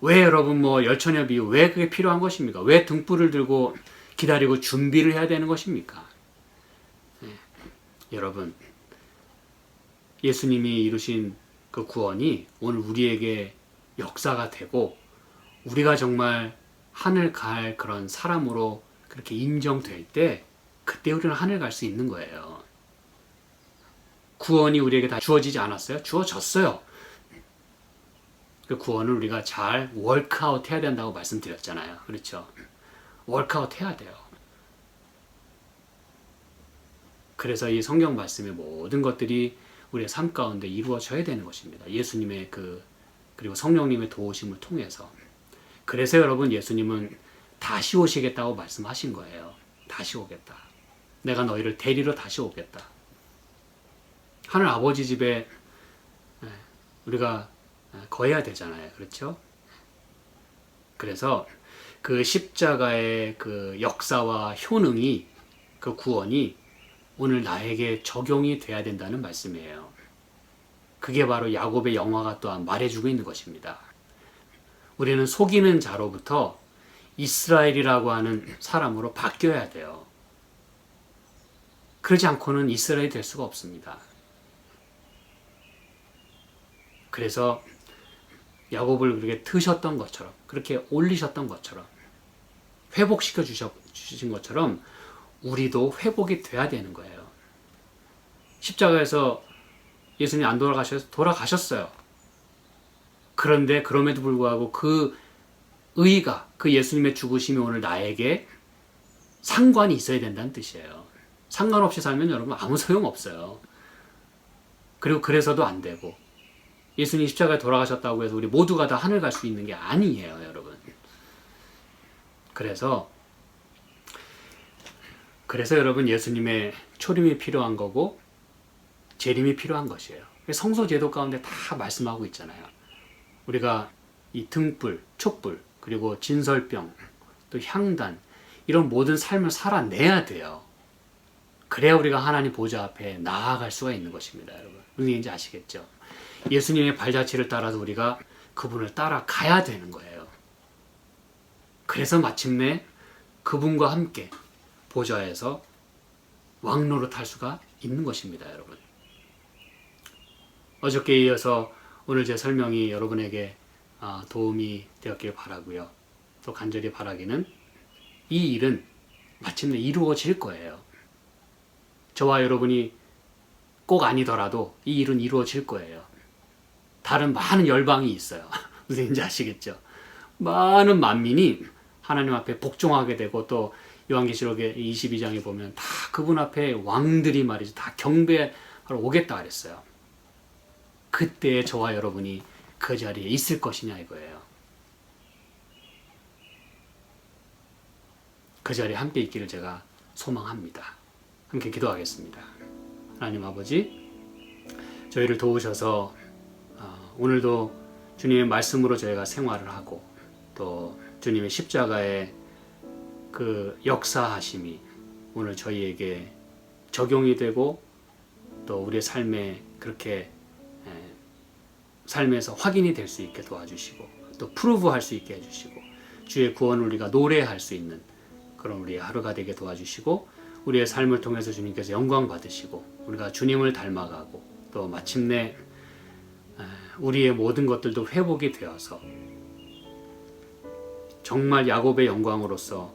왜 여러분 열처녀 비유, 왜 그게 필요한 것입니까? 왜 등불을 들고 기다리고 준비를 해야 되는 것입니까? 여러분, 예수님이 이루신 그 구원이 오늘 우리에게 역사가 되고 우리가 정말 하늘 갈 그런 사람으로 그렇게 인정될 때, 그때 우리는 하늘 갈 수 있는 거예요. 구원이 우리에게 다 주어지지 않았어요? 주어졌어요. 그 구원을 우리가 잘 월크아웃 해야 된다고 말씀드렸잖아요. 그렇죠? 월크아웃 해야 돼요. 그래서 이 성경 말씀의 모든 것들이 우리의 삶 가운데 이루어져야 되는 것입니다. 예수님의 그리고 성령님의 도우심을 통해서. 그래서 여러분, 예수님은 다시 오시겠다고 말씀하신 거예요. 다시 오겠다. 내가 너희를 데리러 다시 오겠다. 하늘 아버지 집에 우리가 거해야 되잖아요. 그렇죠? 그래서 그 십자가의 그 역사와 효능이, 그 구원이 오늘 나에게 적용이 돼야 된다는 말씀이에요. 그게 바로 야곱의 영화가 또한 말해주고 있는 것입니다. 우리는 속이는 자로부터 이스라엘이라고 하는 사람으로 바뀌어야 돼요. 그러지 않고는 이스라엘이 될 수가 없습니다. 그래서 야곱을 그렇게 트셨던 것처럼, 그렇게 올리셨던 것처럼, 회복시켜 주신 것처럼 우리도 회복이 돼야 되는 거예요. 십자가에서 예수님이 안 돌아가셨어요. 그런데 그럼에도 불구하고 그 의가, 그 예수님의 죽으심이 오늘 나에게 상관이 있어야 된다는 뜻이에요. 상관없이 살면 여러분 아무 소용 없어요. 그리고 그래서도 안 되고, 예수님이 십자가에 돌아가셨다고 해서 우리 모두가 다 하늘 갈 수 있는 게 아니에요, 여러분. 그래서 여러분, 예수님의 초림이 필요한 거고 재림이 필요한 것이에요. 성소 제도 가운데 다 말씀하고 있잖아요. 우리가 이 등불, 촛불, 그리고 진설병, 또 향단, 이런 모든 삶을 살아내야 돼요. 그래야 우리가 하나님 보좌 앞에 나아갈 수가 있는 것입니다, 여러분. 무슨 얘기인지 아시겠죠? 예수님의 발자취를 따라서 우리가 그분을 따라가야 되는 거예요. 그래서 마침내 그분과 함께 보좌에서 왕노릇할 수가 있는 것입니다, 여러분. 어저께에 이어서 오늘 제 설명이 여러분에게 도움이 되었길 바라고요. 또 간절히 바라기는 이 일은 마침내 이루어질 거예요. 저와 여러분이 꼭 아니더라도 이 일은 이루어질 거예요. 다른 많은 열방이 있어요. 무슨 얘기인지 아시겠죠? 많은 만민이 하나님 앞에 복종하게 되고, 또 요한계시록의 22장에 보면 다 그분 앞에 왕들이 말이죠, 다 경배하러 오겠다 그랬어요. 그때 저와 여러분이 그 자리에 있을 것이냐 이거예요. 그 자리에 함께 있기를 제가 소망합니다. 함께 기도하겠습니다. 하나님 아버지, 저희를 도우셔서 오늘도 주님의 말씀으로 저희가 생활을 하고, 또 주님의 십자가의 그 역사하심이 오늘 저희에게 적용이 되고, 또 우리의 삶에 그렇게 삶에서 확인이 될 수 있게 도와주시고, 또 프루브할 수 있게 해주시고, 주의 구원을 우리가 노래할 수 있는 그런 우리의 하루가 되게 도와주시고, 우리의 삶을 통해서 주님께서 영광 받으시고, 우리가 주님을 닮아가고, 또 마침내 우리의 모든 것들도 회복이 되어서 정말 야곱의 영광으로서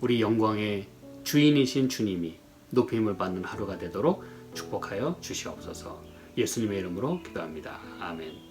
우리 영광의 주인이신 주님이 높임을 받는 하루가 되도록 축복하여 주시옵소서. 예수님의 이름으로 기도합니다. 아멘.